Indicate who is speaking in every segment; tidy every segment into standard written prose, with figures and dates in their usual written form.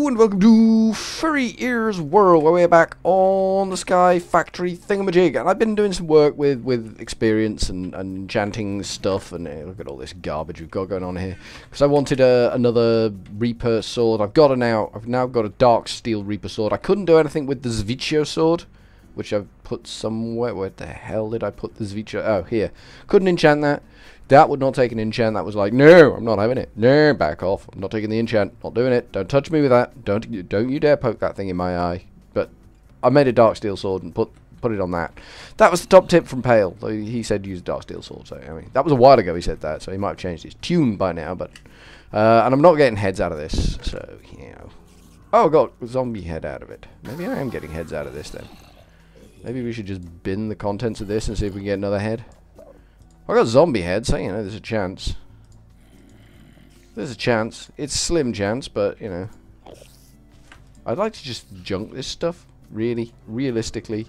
Speaker 1: Hello and welcome to Furry Ears World, where we're back on the Sky Factory thingamajig. And I've been doing some work with experience and enchanting stuff, and look at all this garbage we've got going on here. Because I wanted another Reaper sword. I've now got a Dark Steel Reaper sword. I couldn't do anything with the Zviccio sword, which I've put somewhere. Where the hell did I put the Zviccio? Oh, here. Couldn't enchant that. That would not take an enchant. That was like, no, I'm not having it. No, back off. I'm not taking the enchant. Not doing it. Don't touch me with that. Don't you dare poke that thing in my eye. But I made a dark steel sword and put it on that. That was the top tip from Pale. So he said use a dark steel sword. So I mean, that was a while ago he said that. So he might have changed his tune by now. But and I'm not getting heads out of this. So you know. Oh, I got a zombie head out of it. Maybe I am getting heads out of this then. Maybe we should just bin the contents of this and see if we can get another head. I got zombie heads, so you know there's a chance. There's a chance. It's a slim chance, but you know. I'd like to just junk this stuff. Realistically.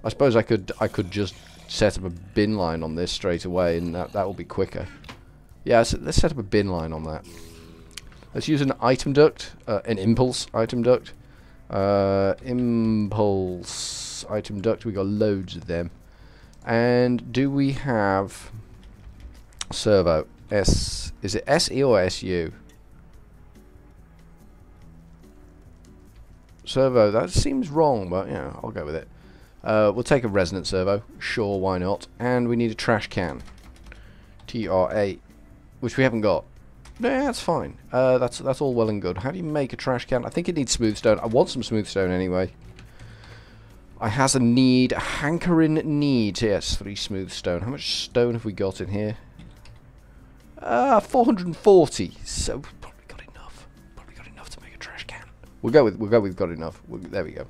Speaker 1: I suppose I could just set up a bin line on this straight away, and that will be quicker. Yeah, so let's set up a bin line on that. Let's use an item duct, an impulse item duct. Impulse item duct. We got loads of them. And do we have servo? Is it SE or SU? Servo, that seems wrong, but yeah, I'll go with it. We'll take a resonant servo. Sure, why not? And we need a trash can. TRA, which we haven't got. Yeah, that's fine. That's all well and good. How do you make a trash can? I think it needs smooth stone. I want some smooth stone anyway. I has a hankering need. Yes, 3 smooth stone. How much stone have we got in here? 440. So we've probably got enough. Probably got enough to make a trash can. We'll go with got enough. There we go.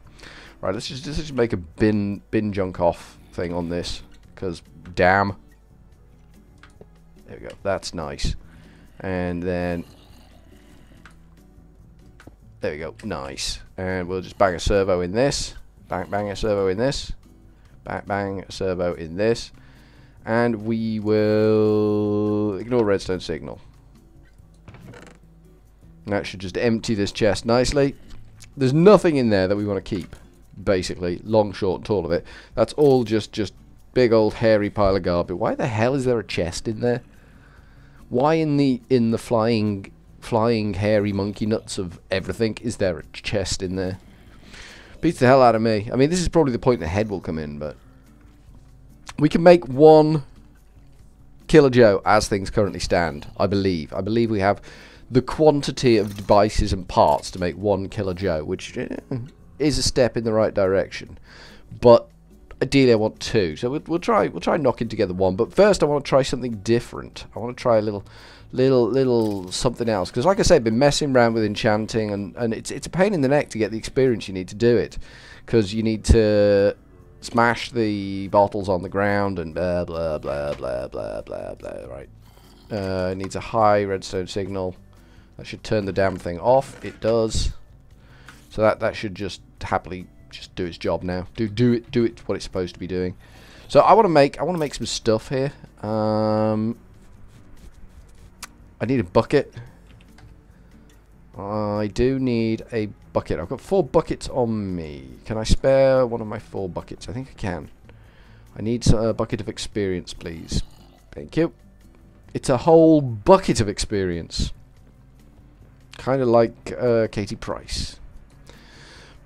Speaker 1: Right, let's just make a bin junk off thing on this, because damn. There we go. That's nice. And then there we go. Nice. And we'll just bang a servo in this. Bang a servo in this. Bang a servo in this. And we will ignore redstone signal. And that should just empty this chest nicely. There's nothing in there that we want to keep. Basically, long, short, and tall of it. That's all just big old hairy pile of garbage. Why the hell is there a chest in there? Why in the flying hairy monkey nuts of everything is there a chest in there? Beats the hell out of me. I mean, this is probably the point the head will come in, but we can make 1 Killer Joe as things currently stand, I believe. I believe we have the quantity of devices and parts to make 1 Killer Joe, which is a step in the right direction. But ideally I want 2. So we'll try knocking together 1, but first I want to try something different. I want to try a little something else, because like I said, I've been messing around with enchanting, and it's a pain in the neck to get the experience you need to do it, because you need to smash the bottles on the ground and blah blah blah blah blah blah blah. Right, it needs a high redstone signal. That should turn the damn thing off. It does. So that should just happily just do its job now. Do it what it's supposed to be doing. So I want to make some stuff here. I need a bucket. I do need a bucket. I've got 4 buckets on me. Can I spare one of my 4 buckets? I think I can. I need a bucket of experience, please. Thank you. It's a whole bucket of experience. Kind of like Katie Price.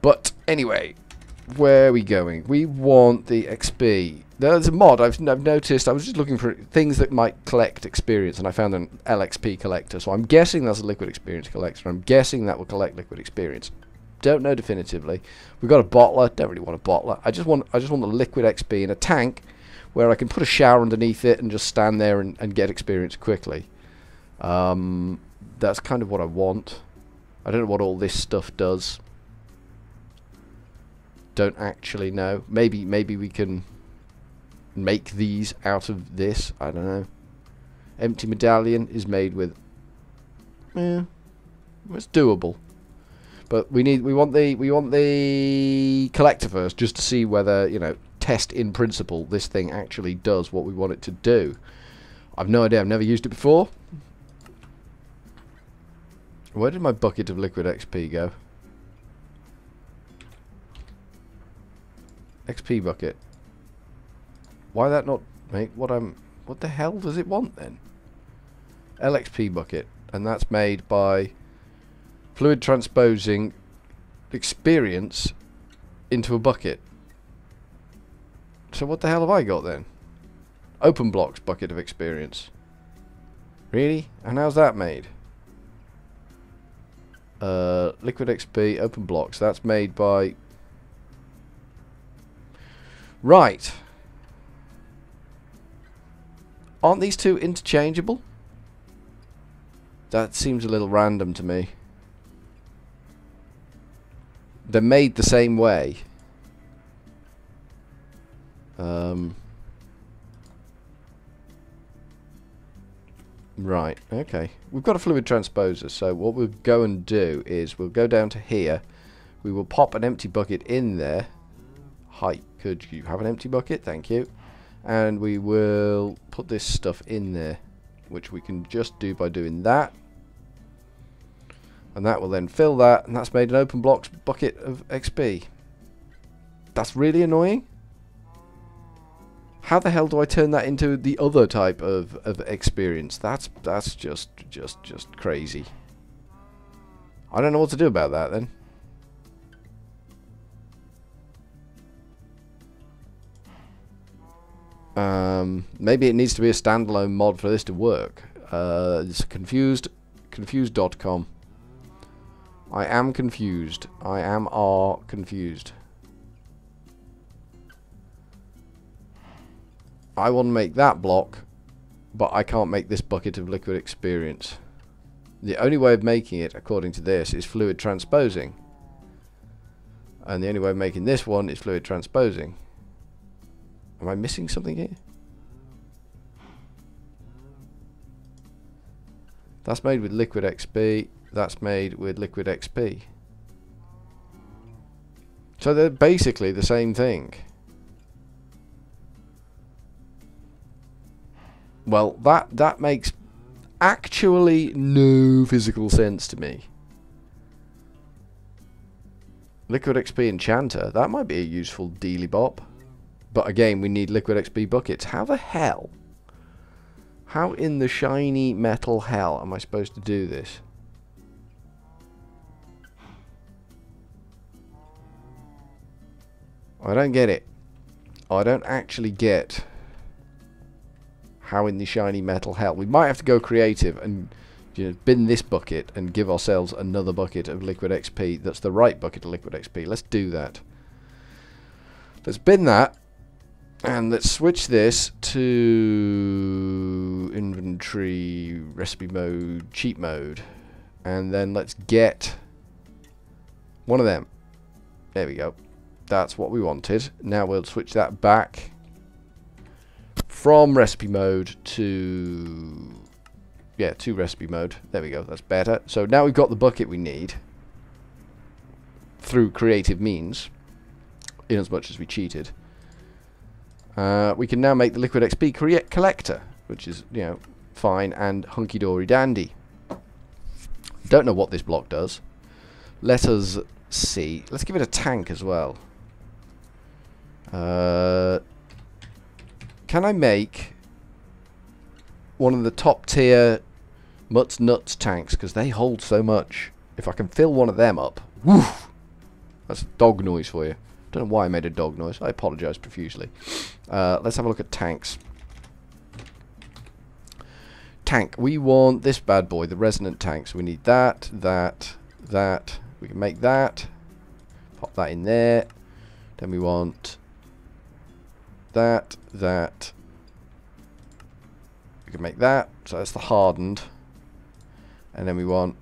Speaker 1: But anyway, where are we going? We want the XP. There's a mod I've noticed. I was just looking for things that might collect experience, and I found an LXP collector. So I'm guessing that's a liquid experience collector. I'm guessing that will collect liquid experience. Don't know definitively. We've got a bottler. Don't really want a bottler. I just want the liquid XP in a tank where I can put a shower underneath it and just stand there and get experience quickly. That's kind of what I want. I don't know what all this stuff does. Don't actually know. Maybe we can make these out of this. I don't know. Empty medallion is made with. Yeah, it's doable. But we want the collector first, just to see whether, you know, test in principle this thing actually does what we want it to do. I've no idea. I've never used it before. Where did my bucket of liquid XP go? XP bucket. Why that not make what I'm... What the hell does it want then? LXP bucket. And that's made by fluid transposing experience into a bucket. So what the hell have I got then? Open blocks bucket of experience. Really? And how's that made? Liquid XP, open blocks. That's made by... Right. Aren't these two interchangeable? That seems a little random to me. They're made the same way. Right, okay. We've got a fluid transposer, so what we'll go and do is we'll go down to here. We will pop an empty bucket in there. Hi, could you have an empty bucket? Thank you. And we will put this stuff in there, which we can just do by doing that. And that will then fill that, and that's made an open blocks bucket of XP. That's really annoying. How the hell do I turn that into the other type of experience? That's just crazy. I don't know what to do about that then. Maybe it needs to be a standalone mod for this to work. It's confused.com. I am confused. I am confused. I want to make that block, but I can't make this bucket of liquid experience. The only way of making it, according to this, is fluid transposing. And the only way of making this one is fluid transposing. Am I missing something here? That's made with liquid XP. That's made with liquid XP. So they're basically the same thing. Well, that makes actually no physical sense to me. Liquid XP enchanter, that might be a useful dealy bop. But again, we need liquid XP buckets. How the hell? How in the shiny metal hell am I supposed to do this? I don't get it. I don't actually get how in the shiny metal hell. We might have to go creative and, you know, bin this bucket and give ourselves another bucket of liquid XP that's the right bucket of liquid XP. Let's do that. Let's bin that. And let's switch this to inventory, recipe mode, cheat mode. And then let's get one of them. There we go. That's what we wanted. Now we'll switch that back from recipe mode to... yeah, to recipe mode. There we go. That's better. So now we've got the bucket we need through creative means, in as much as we cheated. We can now make the liquid XP collector, which is, you know, fine and hunky-dory dandy. Don't know what this block does. Let us see. Let's give it a tank as well. Can I make one of the top tier Mutts Nuts tanks? Because they hold so much. If I can fill one of them up. Woof! That's dog noise for you. Don't know why I made a dog noise. I apologise profusely. Let's have a look at tanks. Tank. We want this bad boy, the resonant tank. So we need that, that, that. We can make that. Pop that in there. Then we want that, that. We can make that. So that's the hardened. And then we want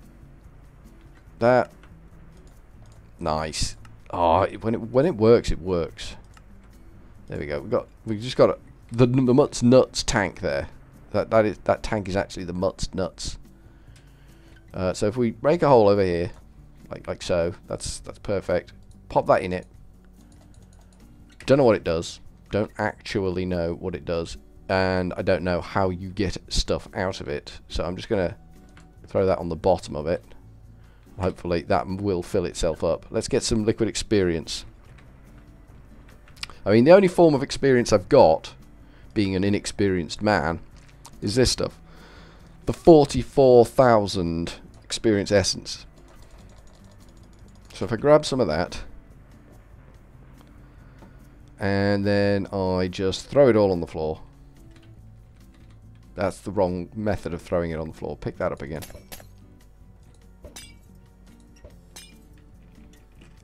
Speaker 1: that. Nice. Oh, when it works, it works. There we go. We just got the Mutts Nuts tank there. That tank is actually the Mutts Nuts. So if we break a hole over here, like so, that's perfect. Pop that in it. Don't know what it does. Don't actually know what it does, and I don't know how you get stuff out of it. So I'm just gonna throw that on the bottom of it. Hopefully that will fill itself up. Let's get some liquid experience. I mean, the only form of experience I've got, being an inexperienced man, is this stuff. The 44,000 experience essence. So if I grab some of that, and then I just throw it all on the floor. That's the wrong method of throwing it on the floor. Pick that up again.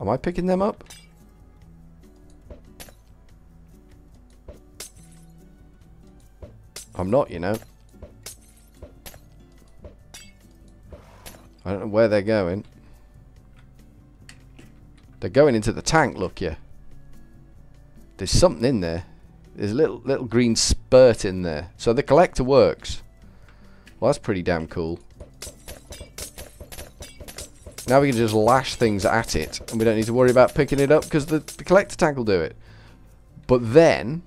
Speaker 1: Am I picking them up? I'm not, you know. I don't know where they're going. They're going into the tank, look ya. There's something in there. There's a little green spurt in there. So the collector works. Well, that's pretty damn cool. Now we can just lash things at it, and we don't need to worry about picking it up because the collector tank will do it. But then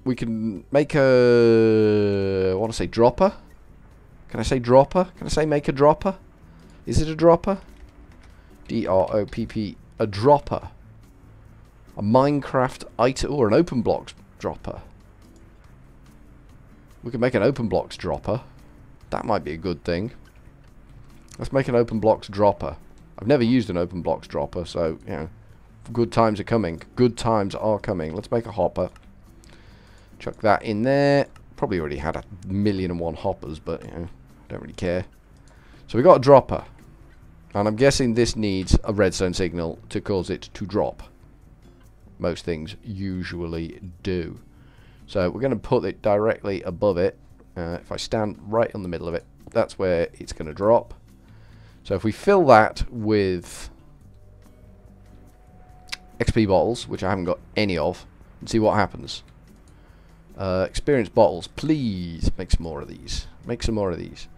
Speaker 1: we can make a... I want to say dropper. Can I say dropper? Can I say make a dropper? Is it a dropper? D-R-O-P-P. A dropper. A Minecraft item, or an open blocks dropper. We can make an open blocks dropper. That might be a good thing. Let's make an open blocks dropper. I've never used an open blocks dropper, so, you know, good times are coming. Good times are coming. Let's make a hopper. Chuck that in there. Probably already had 1,000,001 hoppers, but, you know, don't really care. So we got a dropper. And I'm guessing this needs a redstone signal to cause it to drop. Most things usually do. So we're going to put it directly above it. If I stand right in the middle of it, that's where it's going to drop. So if we fill that with XP bottles, which I haven't got any of, and see what happens. Experience bottles, please make some more of these. Make some more of these.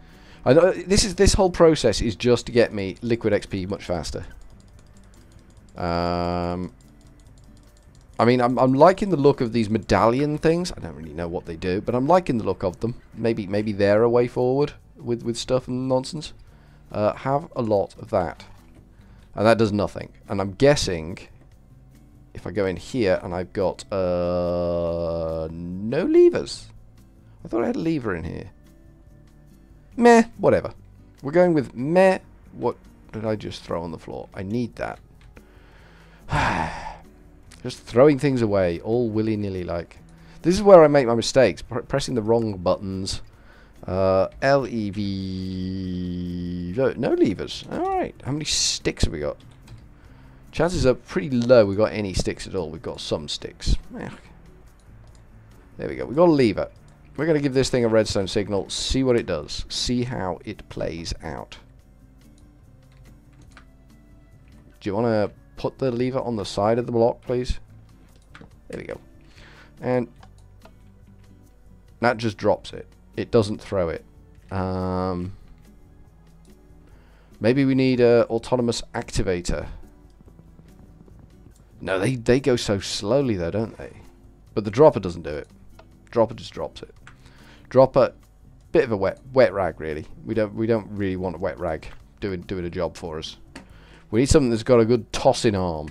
Speaker 1: I know this whole process is just to get me liquid XP much faster. I mean, I'm liking the look of these medallion things. I don't really know what they do, but I'm liking the look of them. Maybe they're a way forward with stuff and nonsense. Have a lot of that. And that does nothing. And I'm guessing if I go in here and I've got no levers. I thought I had a lever in here. Meh, whatever. We're going with meh. What did I just throw on the floor? I need that. Just throwing things away, all willy-nilly like. This is where I make my mistakes, pressing the wrong buttons. L-E-V... No levers. Alright, how many sticks have we got? Chances are pretty low we got any sticks at all. We've got some sticks. There we go, we got a lever. We're going to give this thing a redstone signal, see what it does. See how it plays out. Do you want to put the lever on the side of the block, please? There we go. And that just drops it. It doesn't throw it. Maybe we need a autonomous activator. No, they go so slowly though, don't they? But the dropper doesn't do it. Dropper just drops it. Dropper, bit of a wet rag really. We don't really want a wet rag doing a job for us. We need something that's got a good tossing arm.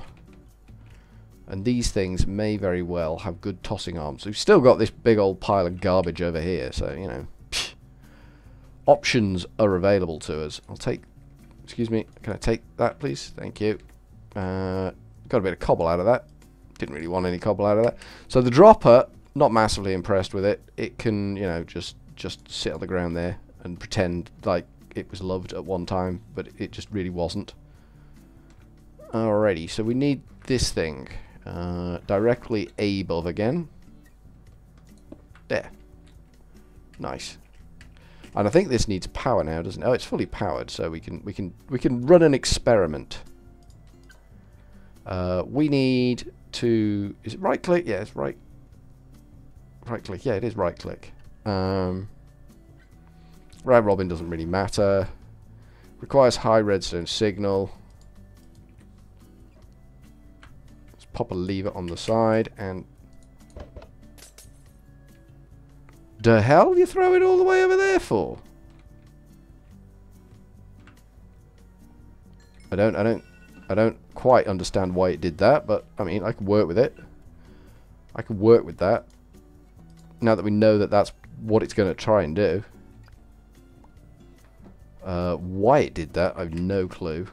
Speaker 1: And these things may very well have good tossing arms. We've still got this big old pile of garbage over here, so, you know. Options are available to us. I'll take... Excuse me, can I take that, please? Thank you. Got a bit of cobble out of that. Didn't really want any cobble out of that. So the dropper, not massively impressed with it. It can, you know, just sit on the ground there and pretend like it was loved at one time, but it just really wasn't. Alrighty, so we need this thing directly above again. There. Nice. And I think this needs power now, doesn't it? Oh, it's fully powered, so we can run an experiment. We need to... Is it right click? Yeah, it's right click. Yeah, it is right click. Round robin doesn't really matter. Requires high redstone signal. Pop a lever on the side and... The hell you throw it all the way over there for? I don't quite understand why it did that, but I mean, I can work with it. I can work with that. Now that we know that that's what it's going to try and do. Why it did that, I have no clue.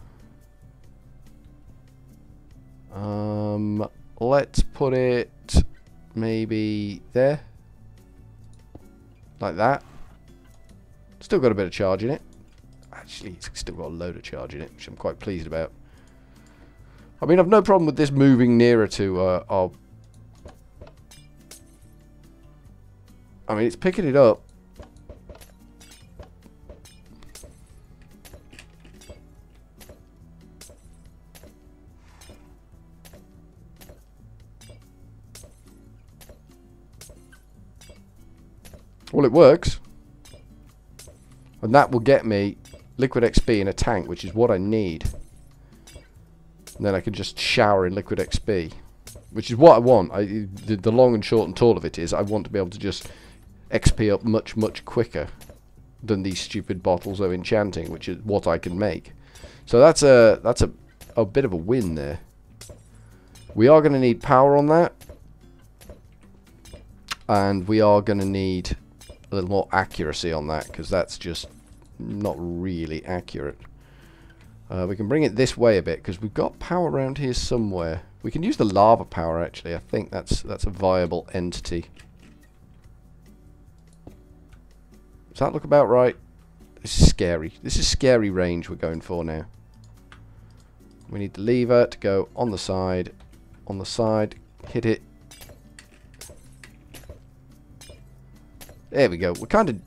Speaker 1: Let's put it maybe there. Like that. Still got a bit of charge in it. Actually, it's still got a load of charge in it, which I'm quite pleased about. I mean, I've no problem with this moving nearer to our... I mean, it's picking it up. Well, it works. And that will get me liquid XP in a tank, which is what I need. And then I can just shower in liquid XP, which is what I want. The long and short and tall of it is I want to be able to just XP up much, much quicker than these stupid bottles of enchanting, which is what I can make. So that's a bit of a win there. We are going to need power on that. And we are going to need a little more accuracy on that, because that's just not really accurate. We can bring it this way a bit, because we've got power around here somewhere. We can use the lava power, actually. I think that's a viable entity. Does that look about right? This is scary. This is scary range we're going for now. We need the lever to go on the side. On the side. Hit it. There we go. We're kind of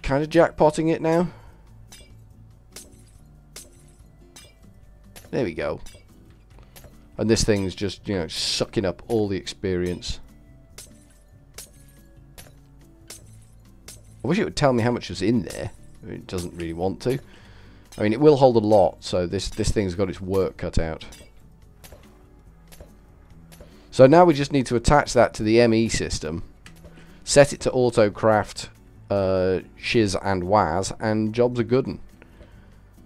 Speaker 1: jackpotting it now. There we go. And this thing's just, you know, sucking up all the experience. I wish it would tell me how much was in there. I mean, it doesn't really want to. I mean, it will hold a lot, so this thing's got its work cut out. So now we just need to attach that to the ME system. Set it to auto-craft shiz and waz, and jobs are good 'un.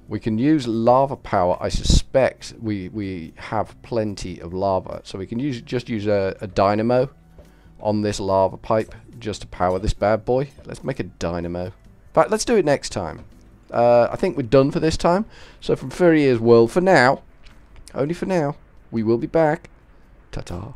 Speaker 1: We can use lava power. I suspect we have plenty of lava, so we can just use a dynamo on this lava pipe just to power this bad boy. Let's make a dynamo. In fact, let's do it next time. I think we're done for this time. So from Furryearsworld, for now, only for now, we will be back. Ta-ta.